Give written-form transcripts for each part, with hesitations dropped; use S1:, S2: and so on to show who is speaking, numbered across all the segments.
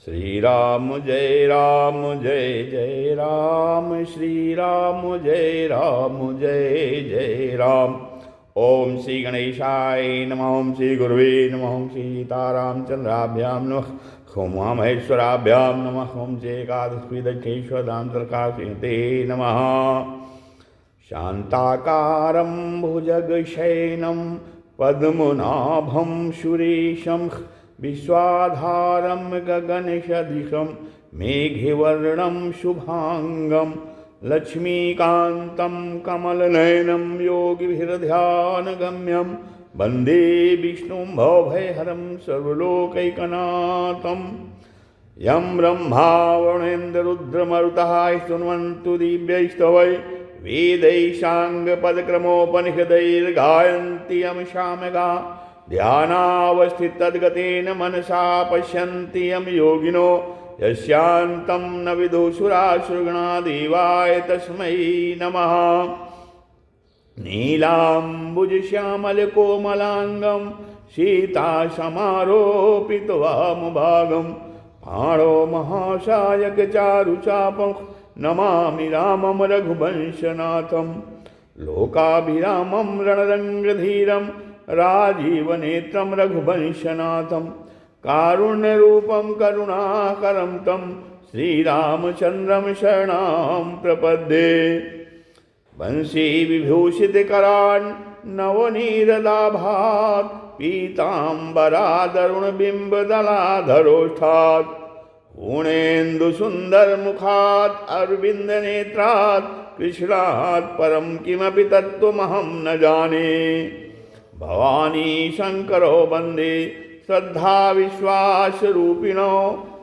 S1: श्री राम जय जय राम, श्री राम जय जय राम। ओम श्री गणेशाय नमः, ओम श्री गुरुवे नमः, ओम श्री सीतारामचंद्राभ्यां नमः, ओम उमामहेश्वराभ्यां नमः, ओम श्री एकादशी दक्षेश्वराम ते नमः। शांताकारं भुजगशयनं पद्मनाभं सुरेशं विश्वाधारं गगनसदृशं मेघवर्णं शुभांगं लक्ष्मीकान्तं कमलनयनं योगिभिर्ध्यानगम्यं वन्दे विष्णुं भवभयहरं सर्वलोकैकनाथं। यं ब्रह्मा वरुणेन्द्ररुद्रमरुतः स्तुवन्तु दिव्यैस्तवै वेदैशाङ्गपदक्रमोपनिषदैर्गायन्ति यं सामगा ध्यानावस्थितद्गतेन मनसा पश्यन्ति यं योगिनो यस्यान्तं न विदुषुरासुरगणा देवाय तस्मै नमः। नीलाम्बुजश्यामलकोमलाङ्गं सीतासमारोपितवामभागं पाणो महासायकचारुचापं नमामि रामं रघुवंशनाथं। लोकाभिरामं रणरङ्गधीरं राजीवनेत्रं रघुवंशनाथं। कारुण्यरूपं करुणाकरं तं श्रीरामचन्द्रं शरणं प्रपद्ये। वंशी विभूषितकरान् नवनीरदाभात् पीताम्बरादरुणबिम्बदलाधरोष्ठात् पूर्णेन्दुसुन्दरमुखात् अरविन्दनेत्रात् कृष्णात् परं किमपि तत्त्वमहं न जाने। भवानी शंकरो वन्दे श्रद्धाविश्वासरूपिणो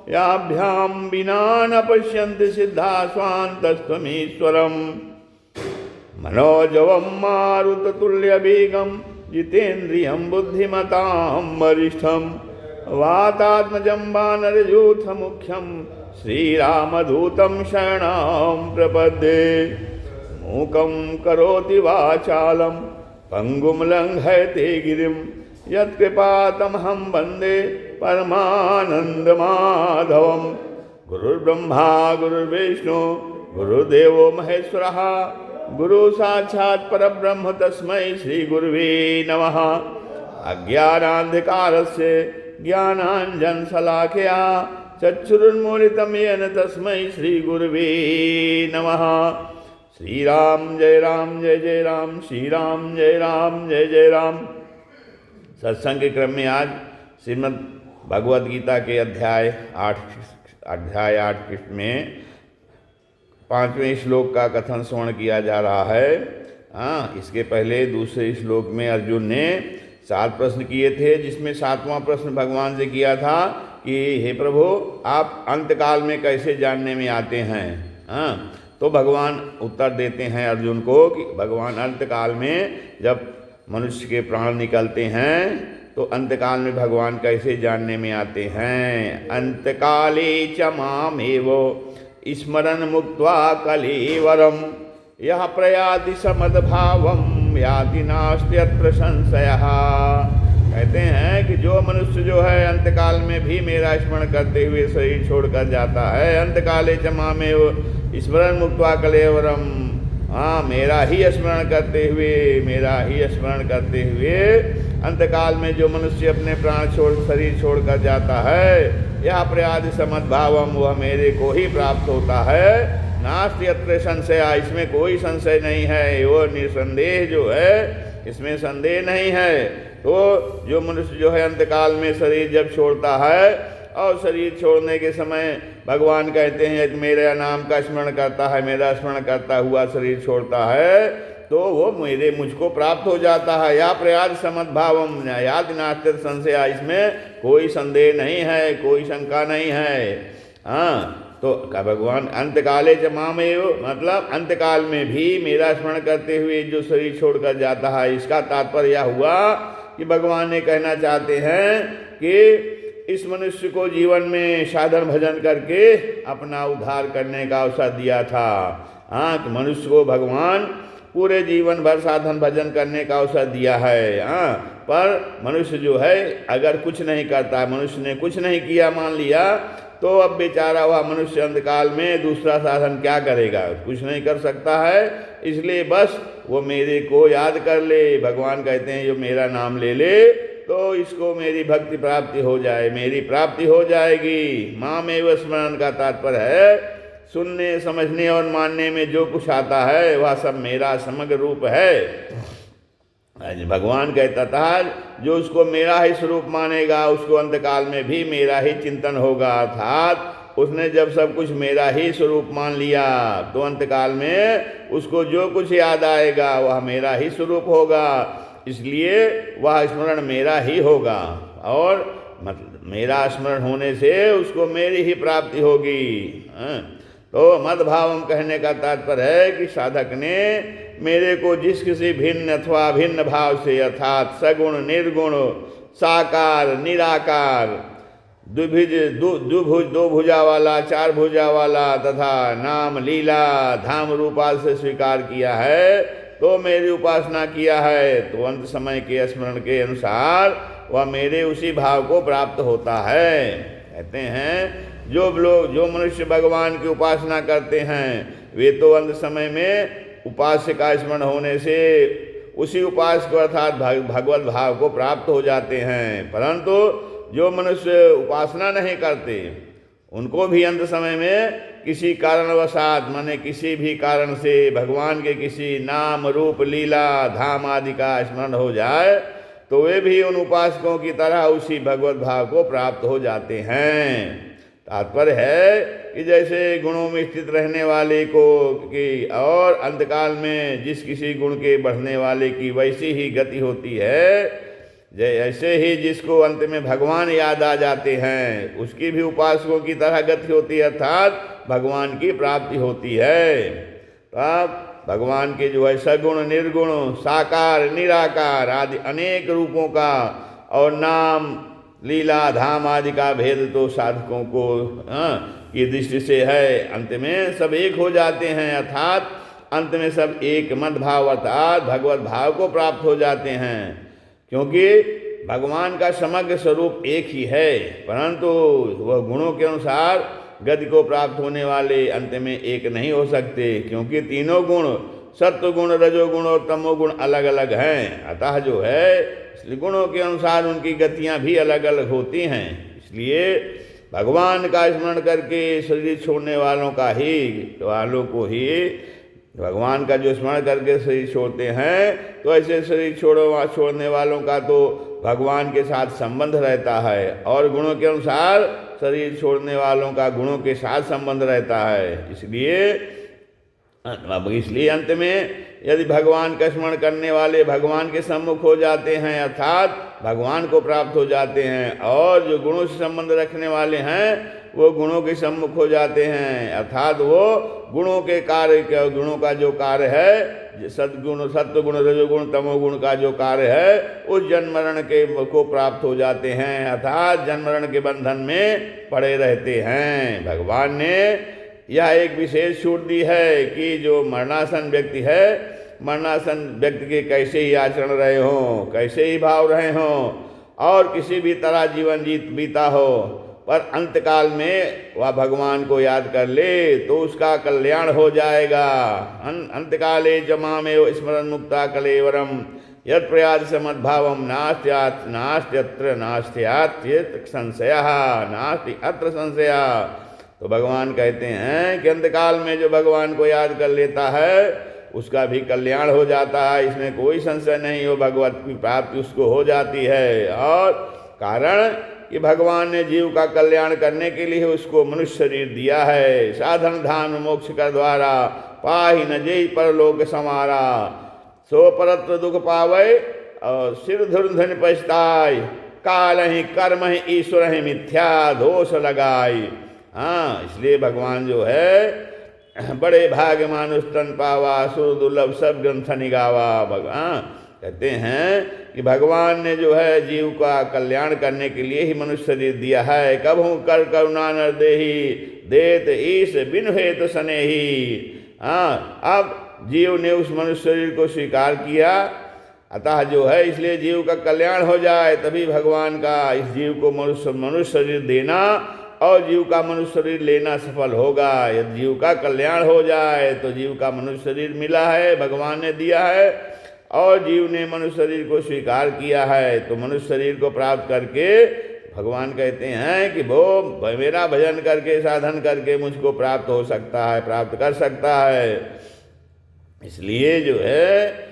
S1: याभ्यां विना न पश्यन्ति सिद्धा स्वान्तस्त्वमीश्वरम्। मनोजवं मारुततुल्यवेगं जितेन्द्रियं बुद्धिमतां वरिष्ठं वातात्मजं वानरयूथमुख्यं श्रीरामदूतं शरणं प्रपद्ये। मूकं करोति वाचालं पंगुं लङ्घयते गिरिं यत्कृपातमहं वन्दे परमानन्दमाधवं। गुरुर्ब्रह्मा गुरुर्विष्णु गुरुर्देवो महेश्वरः गुरु साक्षात् परब्रह्म तस्मै श्रीगुरुवे नमः। अज्ञानान्धकारस्य ज्ञानाञ्जनशलाकया चक्षुरुन्मीलितं येन तस्मै श्रीगुरुवे नमः। श्री राम जय राम, श्री राम जय जय राम। सत्संग के क्रम में आज श्रीमद् भगवद गीता के अध्याय 8 में 5वें श्लोक का कथन श्रवण किया जा रहा है। इसके पहले दूसरे श्लोक में अर्जुन ने 7 प्रश्न किए थे, जिसमें 7वां प्रश्न भगवान से किया था कि हे प्रभु, आप अंतकाल में कैसे जानने में आते हैं। तो भगवान उत्तर देते हैं अर्जुन को कि भगवान अंतकाल में जब मनुष्य के प्राण निकलते हैं तो अंतकाल में भगवान कैसे जानने में आते हैं। अंतकाले च मामेव स्मरन् मुक्त्वा कलेवरं यः प्रयाति समद्भावं याति नास्त्यत्र संशयः। कहते हैं कि जो मनुष्य जो है अंतकाल में भी मेरा स्मरण करते हुए शरीर छोड़कर जाता है। अंतकाले च मामेव स्मरन् मुक्त्वा कलेवरम, मेरा ही स्मरण करते हुए अंतकाल में जो मनुष्य अपने प्राण शरीर छोड़कर जाता है, यह प्रयादि समद्भावम, वह मेरे को ही प्राप्त होता है। नास्ति अत्र संशय, इसमें कोई संशय नहीं है, वो निसंदेह जो है इसमें संदेह नहीं है। तो जो मनुष्य जो है अंतकाल में शरीर जब छोड़ता है और शरीर छोड़ने के समय भगवान कहते हैं कि मेरे नाम का स्मरण करता है, मेरा स्मरण करता हुआ शरीर छोड़ता है, तो वो मुझको प्राप्त हो जाता है। या प्रयाद समद्भावम याद नास्ति संशय, इसमें कोई संदेह नहीं है, कोई शंका नहीं है। तो भगवान अंतकाले च मामेव, मतलब अंतकाल में भी मेरा स्मरण करते हुए जो शरीर छोड़कर जाता है। इसका तात्पर्य यह हुआ कि भगवान ने कहना चाहते हैं कि इस मनुष्य को जीवन में साधन भजन करके अपना उद्धार करने का अवसर दिया था। कि मनुष्य को भगवान पूरे जीवन भर साधन भजन करने का अवसर दिया है। पर मनुष्य जो है अगर कुछ नहीं करता, मनुष्य ने कुछ नहीं किया, मान लिया तो अब बेचारा वह मनुष्य अंतकाल में दूसरा साधन क्या करेगा, कुछ नहीं कर सकता है। इसलिए बस वो मेरे को याद कर ले। भगवान कहते हैं जो मेरा नाम ले ले तो इसको मेरी भक्ति प्राप्ति हो जाए, मेरी प्राप्ति हो जाएगी। मामेव स्मरण का तात्पर्य है सुनने समझने और मानने में जो कुछ आता है वह सब मेरा समग्र रूप है। भगवान कहता था जो उसको मेरा ही स्वरूप मानेगा उसको अंतकाल में भी मेरा ही चिंतन होगा। अर्थात उसने जब सब कुछ मेरा ही स्वरूप मान लिया तो अंतकाल में उसको जो कुछ याद आएगा वह मेरा ही स्वरूप होगा, इसलिए वह स्मरण मेरा ही होगा और मतलब मेरा स्मरण होने से उसको मेरी ही प्राप्ति होगी। तो मद्भावम कहने का तात्पर्य है कि साधक ने मेरे को जिस किसी भिन्न अथवा अभिन्न भाव से अर्थात सगुण निर्गुण साकार निराकार द्विभुज दो भुजा वाला चार भुजा वाला तथा नाम लीला धाम रूपा से स्वीकार किया है तो मेरी उपासना किया है तो अंत समय के स्मरण के अनुसार वह मेरे उसी भाव को प्राप्त होता है। कहते हैं जो मनुष्य भगवान की उपासना करते हैं वे तो अंत समय में उपास्य का स्मरण होने से उसी उपास्य को अर्थात भगवत भाव को प्राप्त हो जाते हैं, परंतु जो मनुष्य उपासना नहीं करते उनको भी अंत समय में किसी कारणवशात माने किसी भी कारण से भगवान के किसी नाम रूप लीला धाम आदि का स्मरण हो जाए तो वे भी उन उपासकों की तरह उसी भगवत भाव को प्राप्त हो जाते हैं। तात्पर्य है कि जैसे गुणों में स्थित रहने वाले को की और अंतकाल में जिस किसी गुण के बढ़ने वाले की वैसी ही गति होती है, ऐसे ही जिसको अंत में भगवान याद आ जाते हैं उसकी भी उपासकों की तरह गति होती है, अर्थात भगवान की प्राप्ति होती है। तब भगवान के जो है सगुण निर्गुण साकार निराकार आदि अनेक रूपों का और नाम लीला धाम आदि का भेद तो साधकों को की दृष्टि से है, अंत में सब एक हो जाते हैं, अर्थात अंत में सब एक मद भाव अर्थात भगवत भाव को प्राप्त हो जाते हैं। क्योंकि भगवान का समग्र स्वरूप एक ही है, परंतु वह गुणों के अनुसार गति को प्राप्त होने वाले अंत में एक नहीं हो सकते, क्योंकि तीनों गुण सत्व गुण रजोगुण और तमोगुण अलग अलग हैं। अतः जो है गुणों के अनुसार उनकी गतियां भी अलग अलग होती हैं। इसलिए भगवान का स्मरण करके शरीर छोड़ने वालों को ही भगवान का जो स्मरण करके शरीर छोड़ते हैं तो ऐसे शरीर छोड़ने वालों का तो भगवान के साथ संबंध रहता है और गुणों के अनुसार शरीर छोड़ने वालों का गुणों के साथ संबंध रहता है। इसलिए अंत में यदि भगवान का स्मरण करने वाले भगवान के सम्मुख हो जाते हैं अर्थात भगवान को प्राप्त हो जाते हैं, और जो गुणों से संबंध रखने वाले हैं वो गुणों के सम्मुख हो जाते हैं, अर्थात वो गुणों के कार्य गुणों का जो कार्य है सद्गुण सत्वगुण रजोगुण तमोगुण का जो कार्य है उस जन्म मरण के को प्राप्त हो जाते हैं, अर्थात जन्म मरण के बंधन में पड़े रहते हैं। भगवान ने यह एक विशेष छूट दी है कि जो मरणासन व्यक्ति है मरणासन व्यक्ति के कैसे ही आचरण रहे हों कैसे ही भाव रहे हों और किसी भी तरह जीवन बीता हो, पर अंतकाल में वह भगवान को याद कर ले तो उसका कल्याण हो जाएगा। अंतकाले जमामेव स्मरण मुक्ता कलेवरम यद प्रयाद समद्भावम नास्त्यत्र नास्त्यात् संशयः नास्ति अत्र संशयः। तो भगवान कहते हैं कि अंतकाल में जो भगवान को याद कर लेता है उसका भी कल्याण हो जाता है, इसमें कोई संशय नहीं हो, भगवत की प्राप्ति उसको हो जाती है। और कारण कि भगवान ने जीव का कल्याण करने के लिए उसको मनुष्य शरीर दिया है। साधन धाम मोक्ष का द्वारा पाहि न जय परलोक समारा सो परत्व दुख पावे और सिर धुरधन पछताय काल ही कर्म ही ईश्वर ही मिथ्या दोष लगाई। हाँ, इसलिए भगवान जो है बड़े भाग्य मानुष तन पावा सुर दुर्लभ सब ग्रंथ निगावा। भगवान कहते हैं कि भगवान ने जो है जीव का कल्याण करने के लिए ही मनुष्य शरीर दिया है। कब हूँ कर करुणा नर देही देत ईश बिन हेत स्नेही। हाँ, अब जीव ने उस मनुष्य शरीर को स्वीकार किया, अतः जो है इसलिए जीव का कल्याण हो जाए तभी भगवान का इस जीव को मनुष्य शरीर देना और जीव का मनुष्य शरीर लेना सफल होगा। यदि जीव का कल्याण हो जाए तो जीव का मनुष्य शरीर मिला है, भगवान ने दिया है, और जीव ने मनुष्य शरीर को स्वीकार किया है, तो मनुष्य शरीर को प्राप्त करके भगवान कहते हैं कि वो मेरा भजन करके, साधन करके मुझको प्राप्त हो सकता है, प्राप्त कर सकता है। इसलिए जो है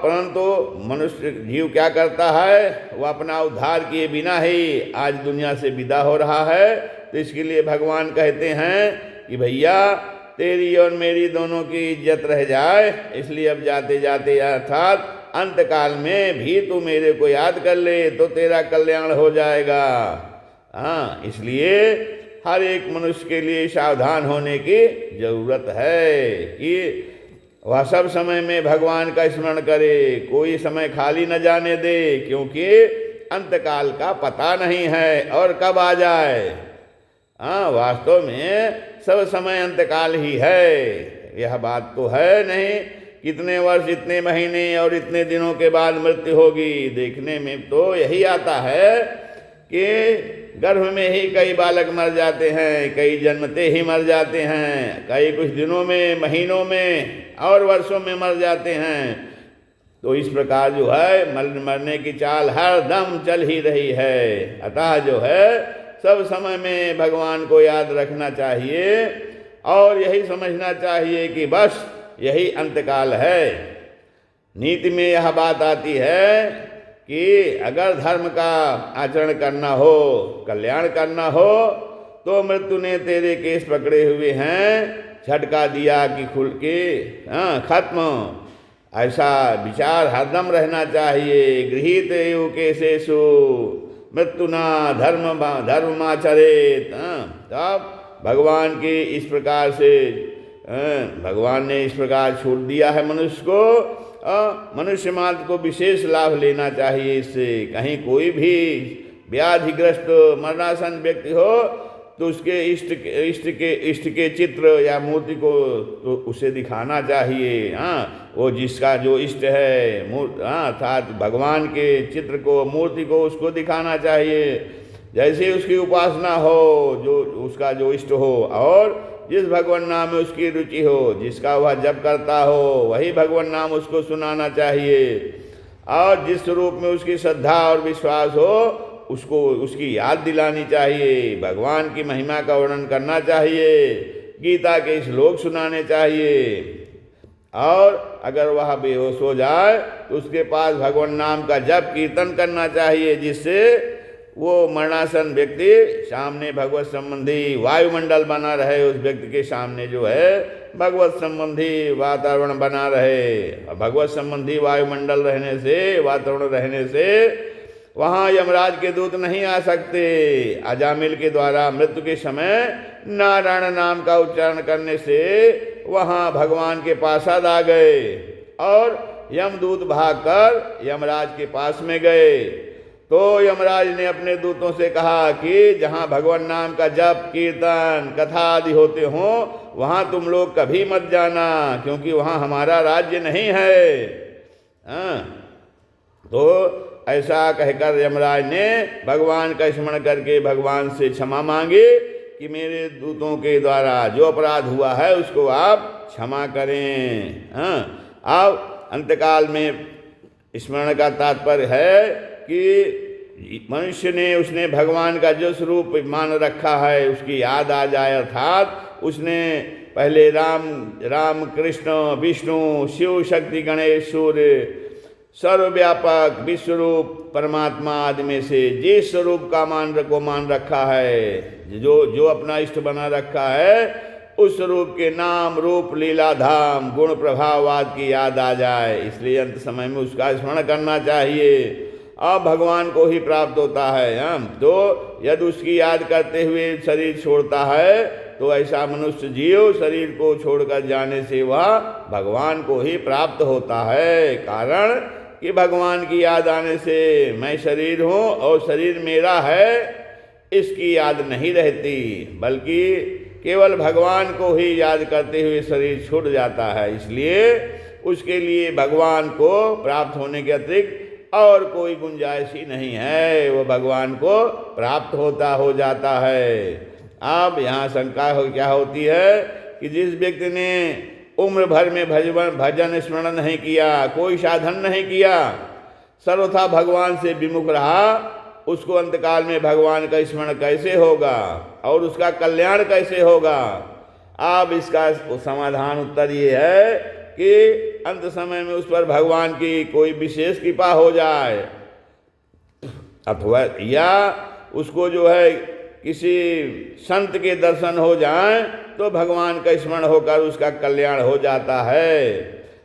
S1: परंतु मनुष्य जीव क्या करता है, वो अपना उद्धार किए बिना ही आज दुनिया से विदा हो रहा है। तो इसके लिए भगवान कहते हैं कि भैया तेरी और मेरी दोनों की इज्जत रह जाए, इसलिए अब जाते जाते अर्थात अंत काल में भी तू मेरे को याद कर ले तो तेरा कल्याण हो जाएगा। हाँ, इसलिए हर एक मनुष्य के लिए सावधान होने की जरूरत है कि वह सब समय में भगवान का स्मरण करे, कोई समय खाली न जाने दे, क्योंकि अंतकाल का पता नहीं है और कब आ जाए। हाँ, वास्तव में सब समय अंतकाल ही है, यह बात तो है नहीं कितने वर्ष, इतने महीने और इतने दिनों के बाद मृत्यु होगी। देखने में तो यही आता है कि गर्भ में ही कई बालक मर जाते हैं, कई जन्मते ही मर जाते हैं, कई कुछ दिनों में, महीनों में और वर्षों में मर जाते हैं। तो इस प्रकार जो है मरने की चाल हर दम चल ही रही है। अतः जो है सब समय में भगवान को याद रखना चाहिए और यही समझना चाहिए कि बस यही अंतकाल है। नीति में यह बात आती है कि अगर धर्म का आचरण करना हो, कल्याण करना हो, तो मृत्यु ने तेरे केस पकड़े हुए हैं, झटका दिया कि खुल के खत्म। ऐसा विचार हरदम रहना चाहिए। गृहीत एव केसेषु मृत्युना धर्ममाचरेत। तब भगवान के इस प्रकार से भगवान ने इस प्रकार छूट दिया है मनुष्य को। मनुष्य मात्र को विशेष लाभ लेना चाहिए इससे। कहीं कोई भी व्याधिग्रस्त मरणासन व्यक्ति हो तो उसके इष्ट के चित्र या मूर्ति को तो उसे दिखाना चाहिए। हाँ, वो जिसका जो इष्ट है अर्थात भगवान के चित्र को, मूर्ति को उसको दिखाना चाहिए। जैसे उसकी उपासना हो, जो उसका जो इष्ट हो, और जिस भगवान नाम में उसकी रुचि हो, जिसका वह जप करता हो, वही भगवान नाम उसको सुनाना चाहिए। और जिस स्वरूप में उसकी श्रद्धा और विश्वास हो उसको उसकी याद दिलानी चाहिए। भगवान की महिमा का वर्णन करना चाहिए, गीता के श्लोक सुनाने चाहिए। और अगर वह बेहोश हो जाए तो उसके पास भगवान नाम का जप कीर्तन करना चाहिए, जिससे वो मरणासन व्यक्ति सामने भगवत संबंधी वायुमंडल बना रहे, उस व्यक्ति के सामने जो है भगवत संबंधी वातावरण बना रहे। भगवत संबंधी वायुमंडल रहने से, वातावरण रहने से वहाँ यमराज के दूत नहीं आ सकते। अजामिल के द्वारा मृत्यु के समय नारायण नाम का उच्चारण करने से वहाँ भगवान के पास आ गए और यमदूत भागकर यमराज के पास में गए। तो यमराज ने अपने दूतों से कहा कि जहाँ भगवान नाम का जप, कीर्तन, कथा आदि होते हों वहाँ तुम लोग कभी मत जाना, क्योंकि वहाँ हमारा राज्य नहीं है। तो ऐसा कहकर यमराज ने भगवान का स्मरण करके भगवान से क्षमा मांगी कि मेरे दूतों के द्वारा जो अपराध हुआ है उसको आप क्षमा करें। अब अंतकाल में स्मरण का तात्पर्य है कि मनुष्य ने उसने भगवान का जो स्वरूप मान रखा है उसकी याद आ जाए। अर्थात उसने पहले राम कृष्ण विष्णु शिव शक्ति गणेश सूर्य सर्वव्यापक विश्वरूप परमात्मा आदि में से जिस स्वरूप का मान रखा है, जो अपना इष्ट बना रखा है, उस स्वरूप के नाम रूप लीला धाम गुण प्रभाववाद की याद आ जाए। इसलिए अंत समय में उसका स्मरण करना चाहिए। अब भगवान को ही प्राप्त होता है। हम तो यदि उसकी याद करते हुए शरीर छोड़ता है तो ऐसा मनुष्य जीव शरीर को छोड़कर जाने से वह भगवान को ही प्राप्त होता है। कारण कि भगवान की याद आने से मैं शरीर हूँ और शरीर मेरा है इसकी याद नहीं रहती, बल्कि केवल भगवान को ही याद करते हुए शरीर छूट जाता है। इसलिए उसके लिए भगवान को प्राप्त होने के अतिरिक्त और कोई गुंजाइश ही नहीं है, वो भगवान को प्राप्त हो जाता है। अब यहाँ शंका क्या होती है कि जिस व्यक्ति ने उम्र भर में भजन स्मरण नहीं किया, कोई साधन नहीं किया, सर्वथा भगवान से विमुख रहा, उसको अंतकाल में भगवान का स्मरण कैसे होगा और उसका कल्याण कैसे होगा। अब इसका समाधान उत्तर ये है कि अंत समय में उस पर भगवान की कोई विशेष कृपा हो जाए, अथवा या उसको जो है किसी संत के दर्शन हो जाए तो भगवान का स्मरण होकर उसका कल्याण हो जाता है।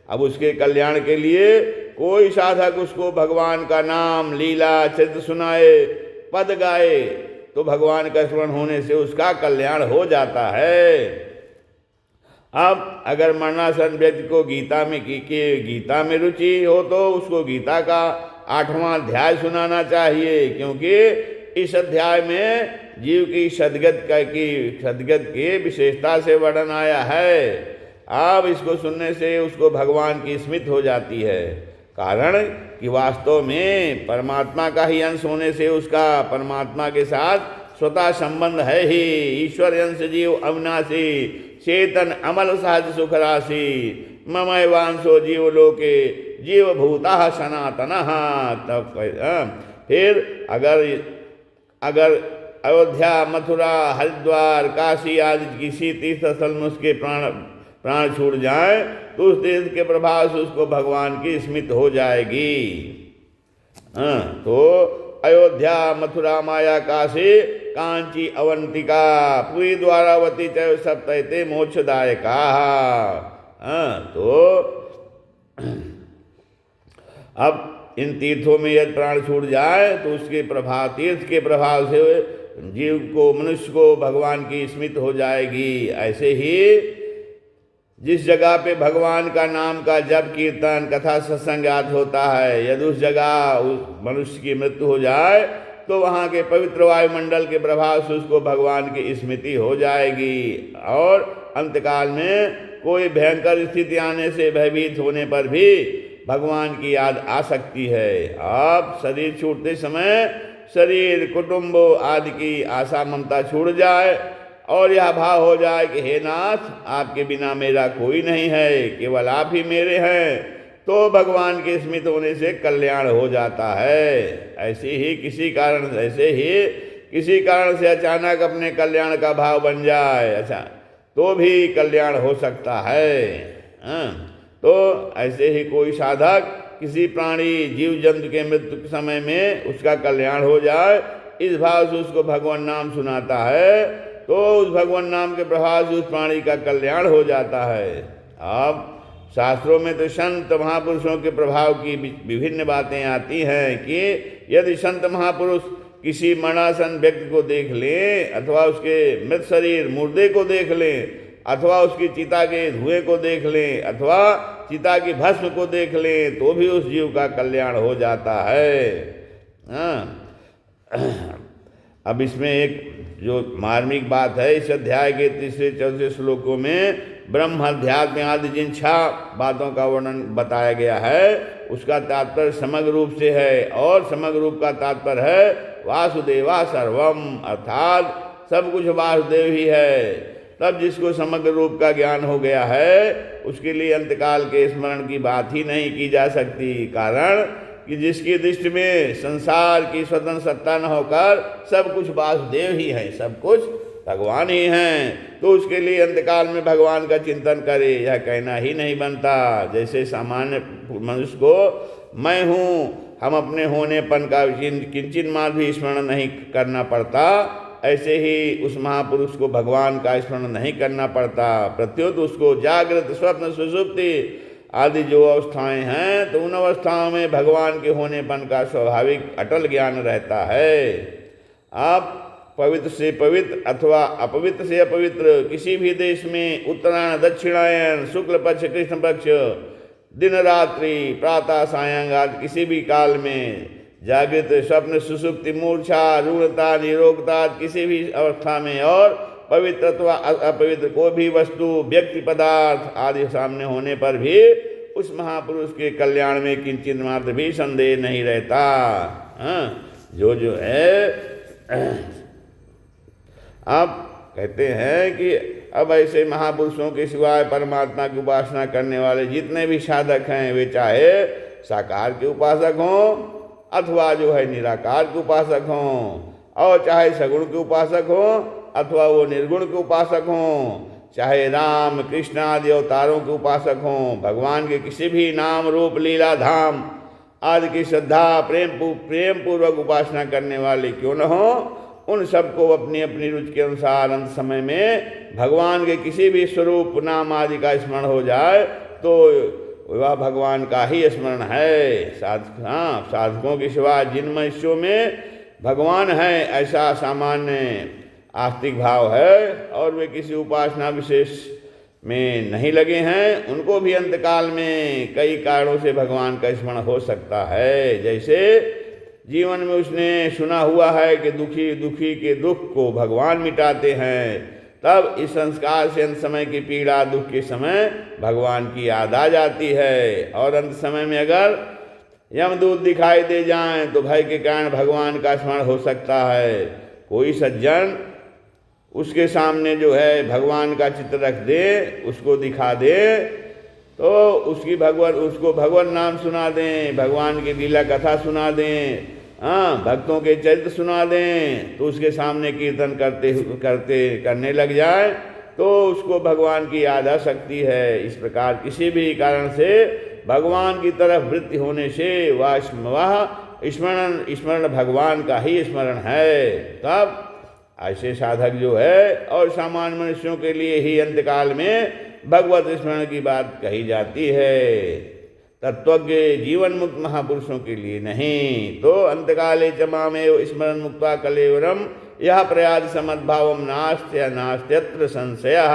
S1: अब उसके कल्याण के लिए कोई साधक उसको भगवान का नाम, लीला, चरित्र सुनाए, पद गाए तो भगवान का स्मरण होने से उसका कल्याण हो जाता है। अब अगर मरणासन व्यक्ति को गीता में रुचि हो तो उसको गीता का 8वां अध्याय सुनाना चाहिए, क्योंकि इस अध्याय में जीव की सद्गत की विशेषता से वर्णन आया है। अब इसको सुनने से उसको भगवान की स्मृति हो जाती है, कारण कि वास्तव में परमात्मा का ही अंश होने से उसका परमात्मा के साथ स्वतः संबंध है ही। ईश्वर अंश जीव अविनाशी, चेतन अमल सहज सुख राशि, ममैवांशो जीव लोके जीव भूता सनातनः। तब फिर अगर अयोध्या, मथुरा, हरिद्वार, काशी आदि किसी तीर्थ स्थल में उसके प्राण छूट जाए तो उस तीर्थ के प्रभाव से उसको भगवान की स्मृति हो जाएगी। तो अयोध्या, मथुरा, माया, काशी, कांची, अवंतिका, पुरी, द्वारावती च सप्तैते मोक्षदायका। तो अब इन तीर्थों में यदि प्राण छूट जाए तो उसके प्रभाव, तीर्थ के प्रभाव से जीव को, मनुष्य को भगवान की स्मृति हो जाएगी। ऐसे ही जिस जगह पे भगवान का नाम का जप, कीर्तन, कथा, सत्संग आदि होता है, यदि उस जगह उस मनुष्य की मृत्यु हो जाए तो वहाँ के पवित्र वायुमंडल के प्रभाव से उसको भगवान की स्मृति हो जाएगी और अंतकाल में कोई भयंकर स्थिति आने से भयभीत होने पर भी भगवान की याद आ सकती है। अब शरीर छूटते समय शरीर, कुटुंब आदि की आशा ममता छूट जाए और यह भाव हो जाए कि हे नाथ, आपके बिना मेरा कोई नहीं है, केवल आप ही मेरे हैं, तो भगवान के स्मृत होने से कल्याण हो जाता है। ऐसे ही किसी कारण से अचानक अपने कल्याण का भाव बन जाए, अच्छा, तो भी कल्याण हो सकता है। तो ऐसे ही कोई साधक किसी प्राणी, जीव जंतु के मृत्यु के समय में उसका कल्याण हो जाए, इस भाव से उसको भगवान नाम सुनाता है तो उस भगवान नाम के प्रभाव से उस प्राणी का कल्याण हो जाता है। अब शास्त्रों में तो संत महापुरुषों के प्रभाव की विभिन्न बातें आती हैं कि यदि संत महापुरुष किसी मरणासन व्यक्ति को देख लें, अथवा उसके मृत शरीर मुर्दे को देख लें, अथवा उसकी चिता के धुएं को देख लें, अथवा चिता की भस्म को देख लें, तो भी उस जीव का कल्याण हो जाता है। अब इसमें एक जो मार्मिक बात है, इस अध्याय के 3-4 श्लोकों में ब्रह्म, अध्यात्म आदि जिन 6 बातों का वर्णन बताया गया है, उसका तात्पर्य समग्र रूप से है, और समग्र रूप का तात्पर्य है वासुदेवा सर्वम, अर्थात सब कुछ वासुदेव ही है। तब जिसको समग्र रूप का ज्ञान हो गया है उसके लिए अंतकाल के स्मरण की बात ही नहीं की जा सकती, कारण कि जिसकी दृष्टि में संसार की स्वतंत्र सत्ता न होकर सब कुछ वासुदेव ही है, सब कुछ भगवान ही हैं, तो उसके लिए अंतकाल में भगवान का चिंतन करे यह कहना ही नहीं बनता। जैसे सामान्य मनुष्य को मैं हूँ, हम अपने होनेपन का किंचित मात्र भी स्मरण नहीं करना पड़ता, ऐसे ही उस महापुरुष को भगवान का स्मरण नहीं करना पड़ता। प्रत्युत उसको जागृत, स्वप्न, सुषुप्ति आदि जो अवस्थाएं हैं, तो उन अवस्थाओं में भगवान के होनेपन का स्वाभाविक अटल ज्ञान रहता है। आप पवित्र से पवित्र अथवा अपवित्र से अपवित्र किसी भी देश में उत्तरायण, दक्षिणायन, शुक्ल पक्ष, कृष्ण पक्ष, दिन रात्रि, प्रातः, सायंकाल, किसी भी काल में जागृत, स्वप्न, सुषुप्ति, मूर्छा, रूढ़ता, निरोगता, किसी भी अवस्था में और पवित्र अथवा अपवित्र कोई भी वस्तु, व्यक्ति, पदार्थ आदि सामने होने पर भी उस महापुरुष के कल्याण में किंचित मात्र भी संदेह नहीं रहता। जो है अब कहते हैं कि अब ऐसे महापुरुषों के सिवाय परमात्मा की उपासना करने वाले जितने भी साधक हैं, वे चाहे साकार के उपासक हों अथवा जो है निराकार के उपासक हों, और चाहे सगुण के उपासक हों अथवा वो निर्गुण के उपासक हों, चाहे राम कृष्ण आदि अवतारों के उपासक हों, भगवान के किसी भी नाम रूप लीला धाम आदि की श्रद्धा प्रेम पूर्वक उपासना करने वाले क्यों न हो, उन सबको अपनी अपनी रुचि के अनुसार अंत समय में भगवान के किसी भी स्वरूप नाम आदि का स्मरण हो जाए तो वह भगवान का ही स्मरण है। साधकों के सिवा जिन मनुष्यों में भगवान है ऐसा सामान्य आस्तिक भाव है और वे किसी उपासना विशेष में नहीं लगे हैं, उनको भी अंतकाल में कई कारणों से भगवान का स्मरण हो सकता है। जैसे जीवन में उसने सुना हुआ है कि दुखी के दुख को भगवान मिटाते हैं, तब इस संस्कार से अंत समय की पीड़ा दुख के समय भगवान की याद आ जाती है। और अंत समय में अगर यमदूत दिखाई दे जाएं तो भय के कारण भगवान का स्मरण हो सकता है। कोई सज्जन उसके सामने जो है भगवान का चित्र रख दे, उसको दिखा दे तो उसको भगवान नाम सुना दें, भगवान की लीला कथा सुना दें, भक्तों के चरित्र सुना दें, तो उसके सामने कीर्तन करने लग जाए तो उसको भगवान की याद आ सकती है। इस प्रकार किसी भी कारण से भगवान की तरफ वृत्ति होने से वह स्मरण भगवान का ही स्मरण है। तब ऐसे साधक जो है और सामान्य मनुष्यों के लिए ही अंतकाल में भगवत स्मरण की बात कही जाती है, तत्वज्ञ जीवन मुक्त महापुरुषों के लिए नहीं। तो अंतकाले च मामेव स्मरण मुक्ता कलेवरम यह प्रयाद समद्भावम नास्त्यत्र संशयः।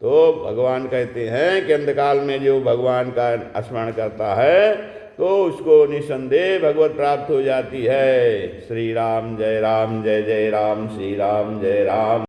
S1: तो भगवान कहते हैं कि अंतकाल में जो भगवान का स्मरण करता है तो उसको निसंदेह भगवत प्राप्त हो जाती है। श्री राम जय जय राम, श्री राम जय राम।